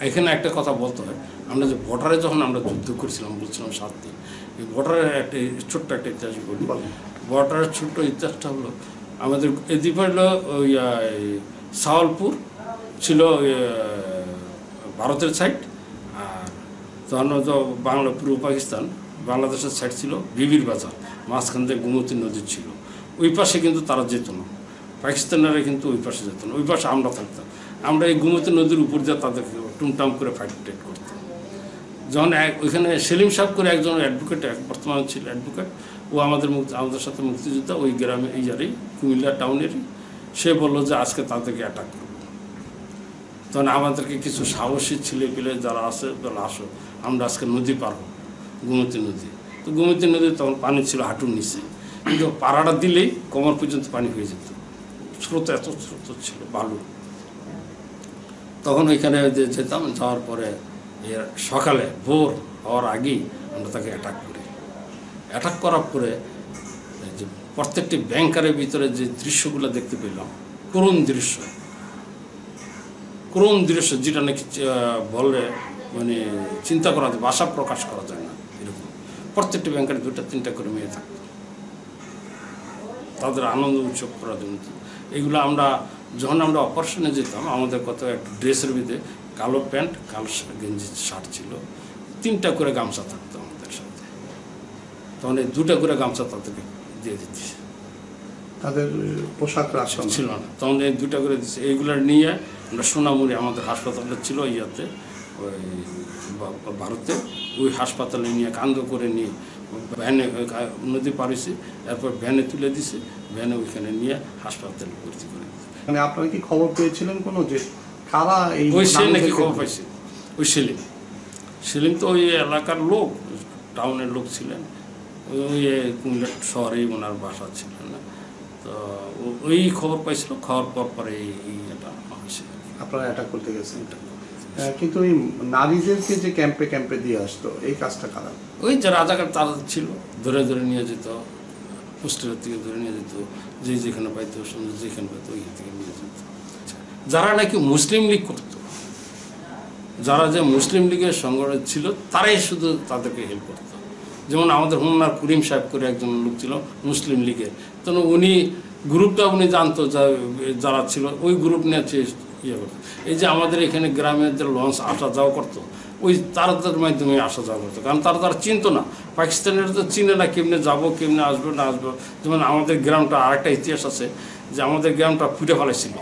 এখানে একটা কথা বলতে হয়, আমরা যে বর্ডারে যখন আমরা যুদ্ধ করেছিলাম বলছিলাম 7 দিন, এই বর্ডারের একটা ছোট্ট একটা ইতিহাস বলি। বর্ডারের ছোট্ট ইতিহাসটা হলো, আমাদের এদিকে হলো ওই সাওয়ালপুর ছিল ভারতের সাইড, আর তখন তো বাংলা পূর্ব পাকিস্তান বাংলাদেশের সাইড ছিল বিবির বাজার, মাঝখান থেকে গোমতী নদী ছিল। ওই পাশে কিন্তু তারা যেত না, পাকিস্তানিরা কিন্তু ওই পাশে যেত না, ওই পাশে আমরা থাকতাম। আমরা এই গোমতী নদীর উপর দিয়ে তাদেরকে টুমটাম করে ফাইট করতাম। যখন ওইখানে সেলিম সাহেব করে একজন অ্যাডভোকেট বর্তমানে ছিল অ্যাডভোকেট, ও আমাদের সাথে মুক্তিযোদ্ধা, ওই গ্রামে এই যারই কুমিল্লা টাউনেরই। সে বললো যে আজকে তাদেরকে অ্যাটাক করবো। তখন আমাদেরকে কিছু সাহসী ছেলে পেলে যারা আছে বলে আসো, আমরা আজকে নদী পার হব, গোমতী নদী। তো গোমতী নদী তখন পানি ছিল হাঁটুর নিচে, কিন্তু পাড়াটা দিলেই কোমর পর্যন্ত পানি হয়ে যেত, স্রোত এত স্রোত ছিল বালু। তখন ওইখানে যেতাম, যাওয়ার পরে সকালে ভোর হওয়ার আগেই আমরা তাকে অ্যাটাক করি। অ্যাটাক করার পরে যে প্রত্যেকটি ব্যাংকারের ভিতরে যে দৃশ্যগুলো দেখতে পেলাম, করুণ দৃশ্য, যেটা নাকি বললে মানে চিন্তা করা যায়, ভাষা প্রকাশ করা যায় না এরকম। প্রত্যেকটি ব্যাংকের 2-3টা করে মেয়ে থাকতো, তাদের আনন্দ উৎসব করার জন্য। এগুলো আমরা যখন আমরা অপারেশনে যেতাম, আমাদের কত একটা ড্রেসের ভিতরে কালো প্যান্ট, কালো গেঞ্জি, শার্ট ছিল, 3টা করে গামছা থাকতো আমাদের সাথে। তখন এই 2টা করে গামছা তাদেরকে দিয়ে দিচ্ছি, তাদের পোশাক ছিল না, তখন এই 2টা করে দিচ্ছে। এইগুলো নিয়ে আমরা সোনামুড়ি আমাদের হাসপাতালটা ছিল ইয়াতে, ওই ভারতে, ওই হাসপাতালে নিয়ে কান্দ করে নিয়ে ভ্যানে নদী পার হয়েছি, এরপর ভ্যানে তুলে দিছে, ভ্যানে ওইখানে নিয়ে হাসপাতালে ভর্তি করে দিচ্ছে। মানে আপনারা কি খবর পেয়েছিলেন কোনো যে কারা এই? ওই সে নাকি খবর পাইছে, ওই সেলিম তো ওই এলাকার লোক, টাউনের লোক ছিলেন, ওই কুমিল্লা শহরেই ওনার বাসা ছিলেন না। তো ওই খবর পাইছিল, খাওয়ার পরে এই এটা হয়েছে, আপনারা অ্যাটাক করতে গেছেন। কিন্তু ওই নারীদেরকে যে ক্যাম্পে দিয়ে আসতো, এই কাজটা কারা? ওই যে রাজাকার তারা ছিল, ধরে নিয়ে যেত, হোস্টেলের থেকে ধরে নিয়ে যেত, যেখানে পাইতো, যেখানে পাইতো ওইখান থেকে নিয়ে যেত। যারা নাকি মুসলিম লীগ করত, যারা যে মুসলিম লীগের সংগঠন ছিল, তারাই শুধু তাদেরকে হেল্প করত। যেমন আমাদের হোমনার করিম সাহেব করে একজন লোক ছিল মুসলিম লীগের, তখন উনি গ্রুপটা উনি জানতো, যারা ছিল ওই গ্রুপ নিয়ে ইয়ে করতো। এই যে আমাদের এখানে গ্রামের যে লঞ্চ আসা যাওয়া করতো, ওই তাদের মাধ্যমে আসা যাওয়া করতো, কারণ তারা চিনতো না, পাকিস্তানের তো চিনে না কেমনে যাবো, কেমনে আসবো না আসবো। যেমন আমাদের গ্রামটা আরেকটা ইতিহাস আছে, যে আমাদের গ্রামটা ফুটে ফেলেছিল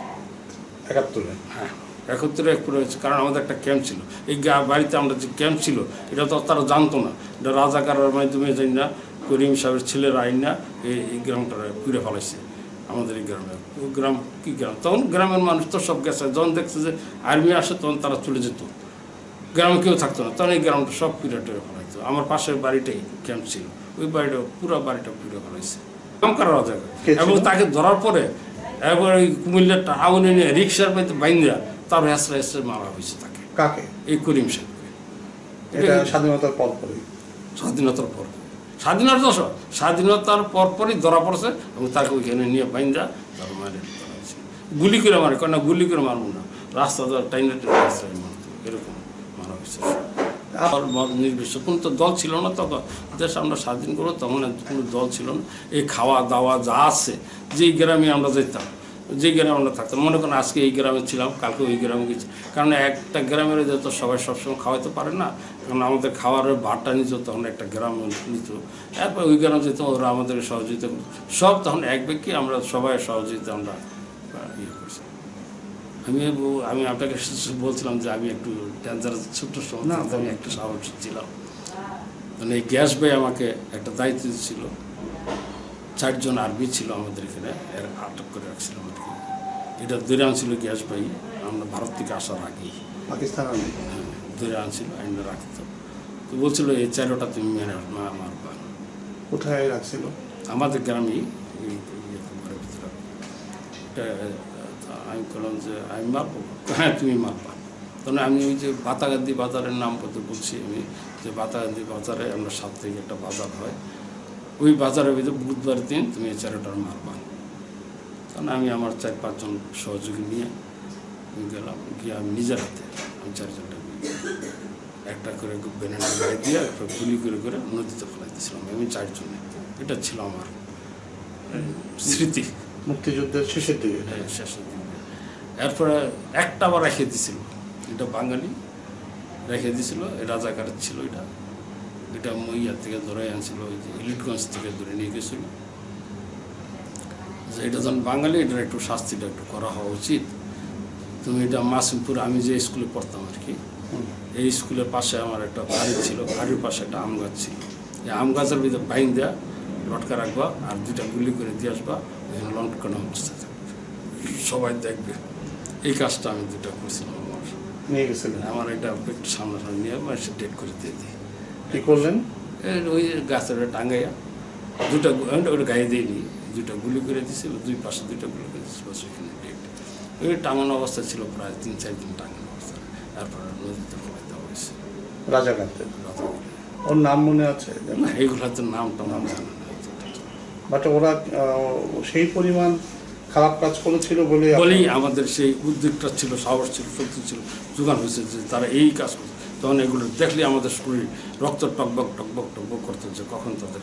71-এ। হ্যাঁ, 71-এ পুরো হয়েছে, কারণ আমাদের একটা ক্যাম্প ছিল। এই বাড়িতে আমরা যে ক্যাম্প ছিল, এটা তো তারা জানতো না, এটা রাজাকারের মাধ্যমে যাই না, করিম সাহেবের ছেলেরা আইন না এই গ্রামটা পুড়ে ফেলাইছে। আমাদের এই গ্রামে, গ্রাম কী গ্রাম, তখন গ্রামের মানুষ তো সব গেছে, যখন দেখছে যে আর্মি আসে তখন তারা চলে যেত, গ্রামে কেউ থাকতো না, তখন এই গ্রামটা সব পুড়ে ফেলাইতো। আমার পাশের বাড়িটাই ক্যাম্প ছিল, ওই বাড়িটা পুরো বাড়িটা পুড়ে ফেলাইছে এখনকার রাজাকার। এবং তাকে ধরার পরে এবার ওই কুমিল্লার টাউনে নিয়ে রিক্সার পাইতে বাইন্দা তার হেসরা মারা হয়েছে তাকে। কাকে? এই করিম সাহেবকে। এটা স্বাধীনতার পর পরই? স্বাধীনতার পরপরই ধরা পড়ছে, এবং তাকে ওইখানে নিয়ে বাইন্দা তার মারে হয়েছে, গুলি করে মারে, কেন গুলি করে মারবো না, রাস্তা টাইনে মারতো, এরকম মারা হয়েছে। নির্বিষ্ট কোনো তো দল ছিল না তখন, দেশ আমরা স্বাধীন করবো তখন কোনো দল ছিল না। এই খাওয়া দাওয়া যা আছে, যেই গ্রামে আমরা যেতাম, যে গ্রামে আমরা থাকতাম, মনে করেন আজকে এই গ্রামে ছিলাম, কালকে ওই গ্রামে গেছি, কারণ একটা গ্রামের যেত সবাই সবসময় খাওয়াইতে পারে না, কারণ আমাদের খাওয়ারের ভাতটা নিত তখন একটা গ্রাম নিত, এরপর ওই গ্রামে যেত, ওরা আমাদের সহযোগিতা করত, সব তখন এক ব্যক্তি, আমরা সবাই সহযোগিতা আমরা ইয়ে করছি। আমি আপনাকে বলছিলাম যে আমি একটু ডেঞ্জারাস, ছোট্ট সময় আমি একটু সাহসী ছিলাম। মানে এই গ্যাস ভাই আমাকে একটা দায়িত্ব ছিল, 4 জন আর্মি ছিল আমাদের এখানে, এর আটক করে রাখছিলাম আর কি। এটা ধরে আনছিল গ্যাস ভাই, আমরা ভারত থেকে আসার আগেই, পাকিস্তান ধরে আনছিল, আইনে রাখতো। তো বলছিল এই 4টা তুমি মারবা। কোথায় রাখছিল? আমাদের গ্রামেই, ঘরের ভিতরে। আমি বললাম যে আমি মারবো, হ্যাঁ তুমি মারবা। তখন আমি ওই যে বাতাগান্ধী বাজারের নাম বলছি আমি, যে বাতাগান্ধী বাজারে আমরা 7 থেকে একটা বাজার হয়, ওই বাজারের ভিতরে বুধবার দিন তুমি এই 4টার মারবা। তখন আমি আমার 4-5 জন সহযোগী নিয়ে গেলাম, গিয়ে আমি নিজের হাতে আমি 4 জনটা একটা করে ব্যানার গায়ে দিয়ে একটা গুলি করে করে নদীতে ফেলাই দিয়েছিলাম আমি 4 জনে। এটা ছিল আমার স্মৃতি মুক্তিযুদ্ধের শেষের দিকে। শেষের দিকে। এরপরে একটা আবার রেখে দিছিল, এটা বাঙালি রেখে দিছিল, রাজাকারের ছিল এটা। এটা মইয়া থেকে ধরে আনছিল, ওই যে ইলিটগঞ্জ থেকে ধরে নিয়ে গেছিল। যে এটা যখন বাঙালি, এটার একটু শাস্তিটা একটু করা হওয়া উচিত। তুমি এটা মাসিমপুর, আমি যে স্কুলে পড়তাম আর কি, এই স্কুলের পাশে আমার একটা বাড়ি ছিল, বাড়ির পাশে একটা আম গাছ ছিল। এই আম গাছের ভিতরে বাইন দেওয়া লটকা রাখবা আর 2টা গুলি করে দিয়ে আসবা, ওখানে লটকানো অবস্থা থাকবে, সবাই দেখবে। এই কাজটা আমি 2টা করছিলাম। আমার নিয়ে গেছিলেন? আমার এটা একটু সামনাসামনি নিয়ে সে ডেট করে দিয়ে দিই। কি করলেন? ওই গাছের টাঙ্গাইয়া 2টা ওটা গায়ে দিইনি, 2টা গুলি করে দিয়েছিল, 2 পাশে 2টা গুলি করে দিয়েছিল, সেখানে ডেট। ওই টাঙানো অবস্থা ছিল প্রায় 3-4 দিন টাঙানো অবস্থা। তারপরে নদীতে ফেলাই দেওয়া হয়েছে। রাজাকারদের? ওর নাম মনে আছে? না, এইগুলোর তো নামটা নাম জানা না। বাট ওরা সেই পরিমাণ খারাপ কাজ করেছিল বলেই আমাদের সেই উদ্যোগটা ছিল, সাহস ছিল, শক্তি ছিল, যোগান হয়েছে যে তারা এই কাজ করছে। তখন এগুলো দেখলে আমাদের শরীর রক্ত টকবক টকবক টকবক করতে, যে কখন তাদের